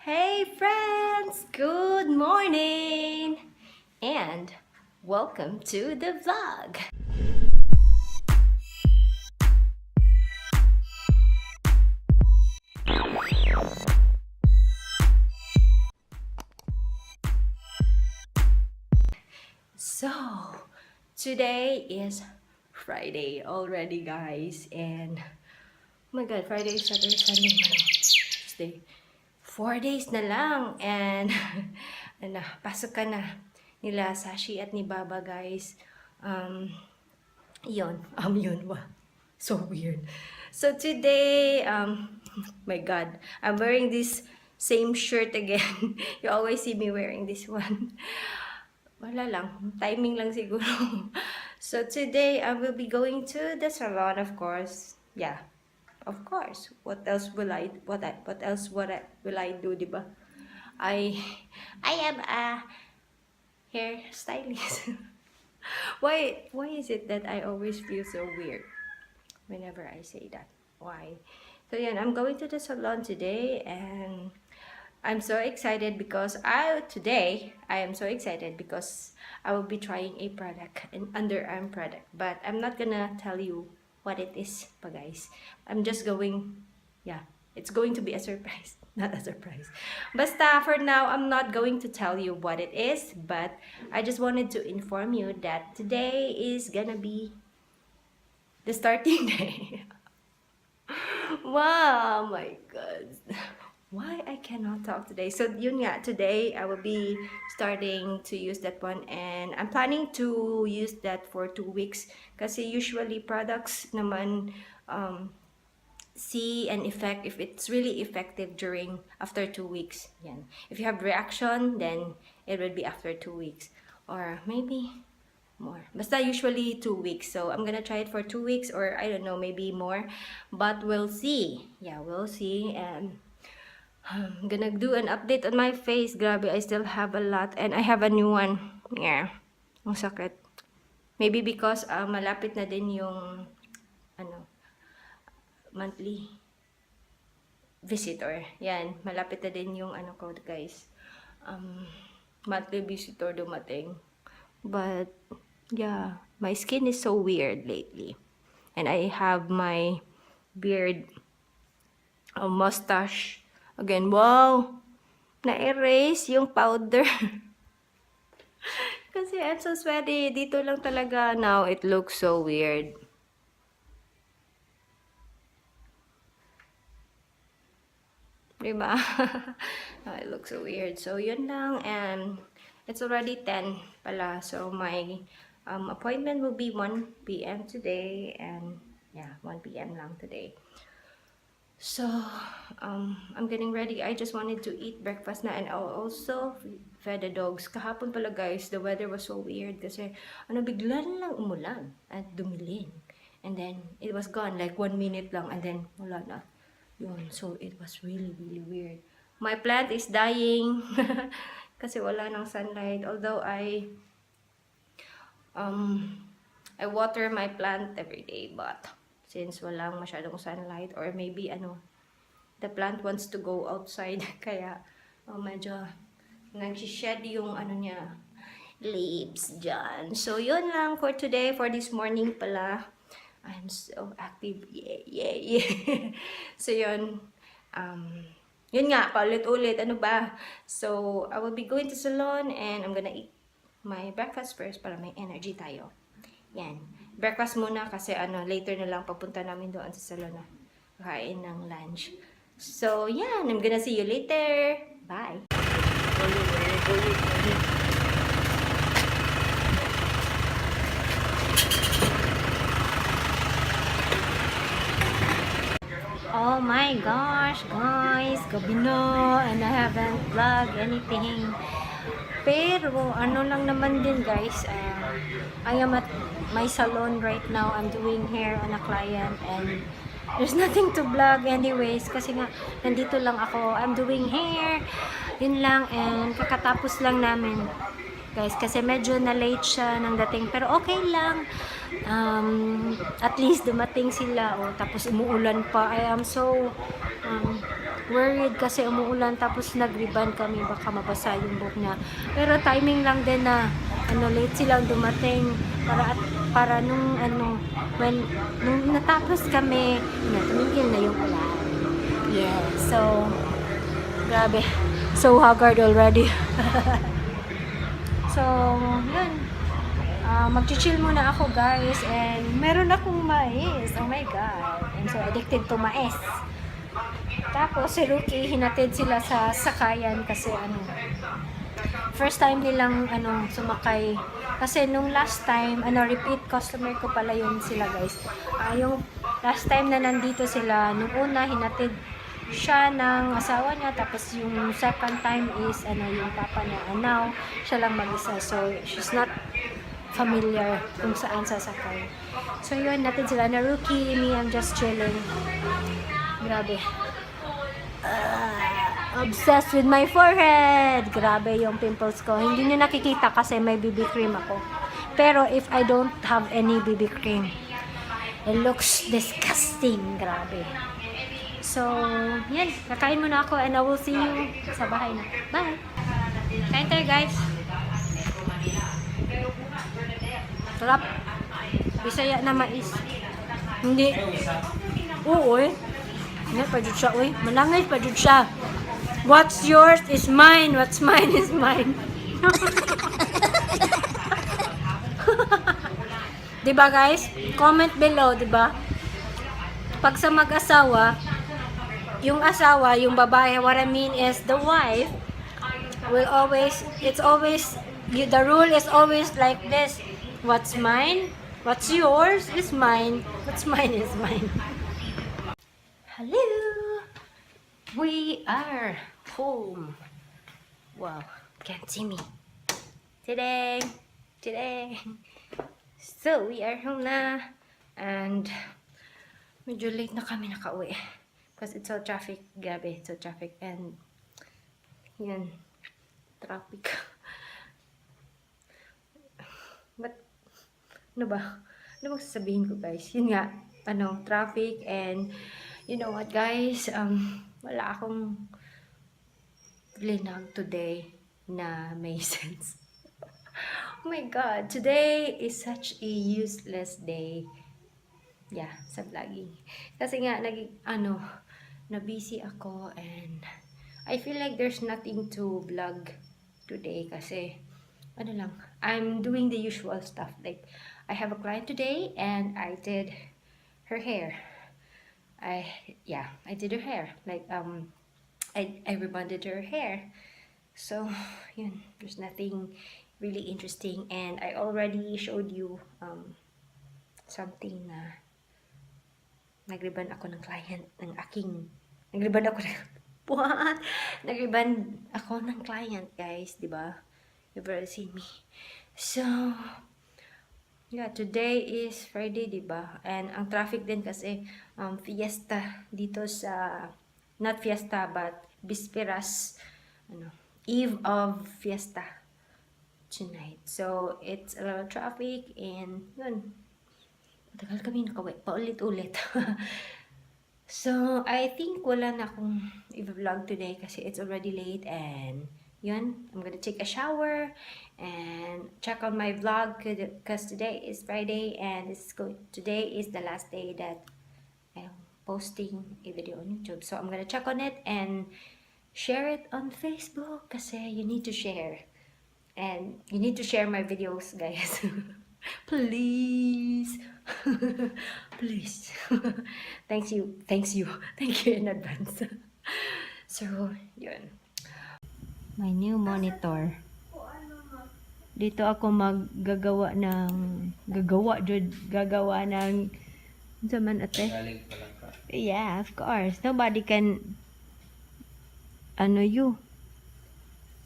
Hey friends! Good morning! And welcome to the vlog! So, today is Friday already guys, and oh my god, Friday, Saturday, Sunday, Monday, Tuesday. 4 days na lang and ano, pasok ka na nila Sashi at ni Baba guys. Yun, wow. So weird. So today, my god, I'm wearing this same shirt again. You always see me wearing this one. Wala lang, timing lang siguro. So today, I will be going to the salon, of course. Yeah. Of course. What else will I do, diba? I am a hair stylist. Why is it that I always feel so weird whenever I say that? Why? So yeah, I'm going to the salon today and I'm so excited because I am so excited because I will be trying a product, an underarm product, but I'm not gonna tell you what it is pa guys. I'm just going, yeah, it's going to be a surprise. Not a surprise. Basta for now, I'm not going to tell you what it is, but I just wanted to inform you that today is gonna be the starting day. Wow, my god. Why I cannot talk today? So yun nga, today I will be starting to use that one and I'm planning to use that for 2 weeks kasi usually products naman see an effect if it's really effective after 2 weeks. Yan. If you have reaction, then it will be after 2 weeks or maybe more. Basta usually 2 weeks. So I'm gonna try it for 2 weeks or I don't know, maybe more. But we'll see. Yeah, we'll see. And I'm gonna do an update on my face. Grabe, I still have a lot. And I have a new one. Yeah. Ang sakit. Maybe because malapit na din yung monthly visitor. Yan. Malapit na din yung ko guys. Monthly visitor dumating. But yeah, my skin is so weird lately. And I have my beard, mustache. Again, wow! Na-erase yung powder. Kasi I'm so sweaty. Dito lang talaga now. It looks so weird. Diba? It looks so weird. So, yun lang. And it's already 10 pala. So, my appointment will be 1 p.m. today. And yeah, 1 p.m. lang today. So, I'm getting ready. I just wanted to eat breakfast na and I'll also fed the dogs. Kahapon pala guys, the weather was so weird kasi bigla lang umulan at dumilin. And then, it was gone like 1 minute lang and then wala na. Yun. So, it was really, really weird. My plant is dying kasi wala nang sunlight. Although, I water my plant every day but since walang masyadong sunlight or maybe the plant wants to go outside kaya medyo nag-shed yung niya leaves dyan. So yun lang for today, for this morning pala. I'm so active. Yeah. So yun yun nga, paulit-ulit, ba? So I will be going to salon and I'm gonna eat my breakfast first para may energy tayo. Yan. Breakfast muna kasi later na lang papunta namin doon sa salon na kain ng lunch. So, yan. I'm gonna see you later. Bye. Oh my gosh, guys. Gabi na. And I haven't vlogged anything. Pero, lang naman din guys, I am at my salon right now. I'm doing hair on a client and there's nothing to vlog anyways kasi nga, nandito lang ako. I'm doing hair. Yun lang and kakatapos lang namin guys kasi medyo na late siya ng dating pero okay lang. At least dumating sila tapos umuulan pa. I am so worried kasi umuulan tapos nag-rebond kami, baka mabasa yung buhok niya. Pero timing lang din na late silang dumating para nung nung natapos kami, tumigil na yung ulan. Yeah, so grabe. So haggard already. So, yun. Mag-chill muna ako, guys. And meron akong mais. Oh my God. I'm so addicted to mais. Tapos, si Rookie, hinatid sila sa sakayan kasi first time nilang sumakay. Kasi nung last time, repeat customer ko pala yun sila, guys. Yung last time na nandito sila, nung una, hinatid siya ng asawa niya, tapos yung second time is yung papa niya, and now siya lang mag-isa, so she's not familiar kung saan sasakay. So yun, natin sila na Rookie, me, I'm just chilling. Grabe, obsessed with my forehead. Grabe yung pimples ko, hindi niyo nakikita kasi may BB cream ako, pero if I don't have any BB cream, it looks disgusting. Grabe. So, yan. Kakain muna ako and I will see you sa bahay na. Bye! Kain tayo, guys. Sarap. Bisaya na mais. Hindi. Oo, eh. Hindi, padud siya, uy. Malangay, padud siya. What's yours is mine. What's mine is mine. Diba, guys? Comment below, diba? Pag sa mag-asawa, yung asawa, yung babae, what I mean is the wife will always, the rule is always like this. What's mine? What's yours is mine. What's mine is mine. Hello! We are home. Wow, can't see me. Today. So, we are home na. And medyo late na kami nakauwi. Because it's so traffic, grabe, so traffic, and yan, traffic. But, ano ba? Ano bang sasabihin ko, guys? Yun nga, traffic, and you know what, guys? Wala akong linag today na may sense. Oh my God, today is such a useless day. Yeah, sa vlogging. Kasi nga, na-busy ako and I feel like there's nothing to vlog today kasi, I'm doing the usual stuff. Like, I have a client today and I did her hair. I did her hair. Like, I rebonded her hair. So, yun, there's nothing really interesting, and I already showed you something na nag-rebond ako ng client ng aking nag-rebond ako ng client, guys, di ba? You've already seen me. So, yeah, today is Friday, di ba? And ang traffic din kasi fiesta dito sa, not fiesta but bisperas, eve of fiesta tonight. So, it's a lot of traffic and yun. Matagal kami nakawait, paulit-ulit. So, I think wala na akong i-vlog today kasi it's already late and yun, I'm gonna take a shower and check on my vlog because today is Friday and today is the last day that I'm posting a video on YouTube. So, I'm gonna check on it and share it on Facebook kasi you need to share. And you need to share my videos, guys. Please. Please. Thank you in advance. So, yun. My new monitor. Dito ako gagawa ng zaman ate. Yeah, of course. Nobody can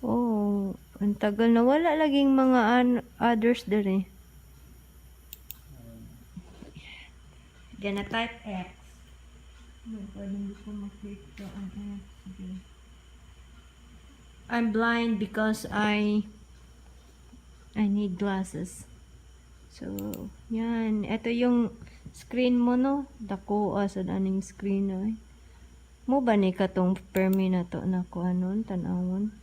oh, ang tagal na wala laging mga others there eh. Gonna type X. I'm blind because I need glasses. So, yan. Ito yung screen mo, no? Dako sa daning screen, no? Mo ba ni katong permi na to na kuanon tanawon?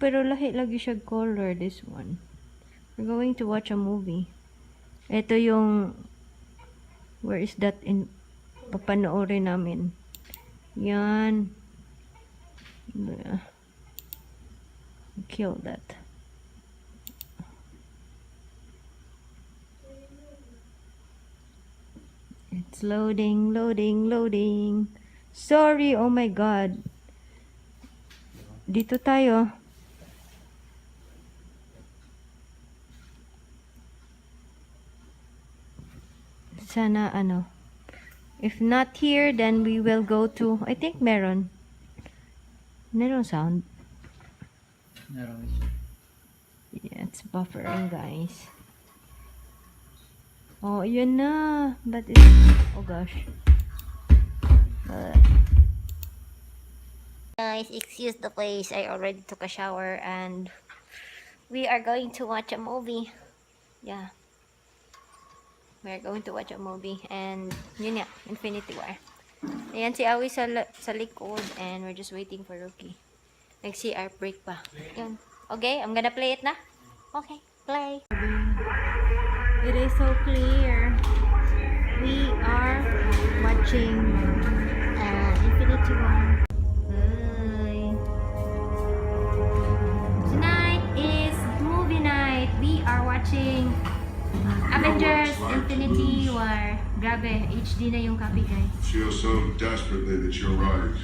Pero lahi lagi siya color this one. We're going to watch a movie. Ito yung where is that in papanoorin namin. Yan. Kill that. It's loading, loading, loading. Sorry, oh my god. Dito tayo. Sana ano. If not here, then we will go to, I think meron. Meron sound. Meron. Yeah, it's buffering, guys. Oh, yun na. But it's, oh gosh. Guys, excuse the place. I already took a shower and we are going to watch a movie. Yeah. We're going to watch a movie and yun nga, Infinity War. Ayan si Awi sa likod and we're just waiting for Rookie. Nag-CR break pa. Yun. Okay, I'm gonna play it na. Okay, play. It is so clear. We are watching Infinity War. Hi. Tonight is movie night. We are watching Avengers Infinity War. Grabe, HD na yung copy, guys. Feel so desperately that you're right.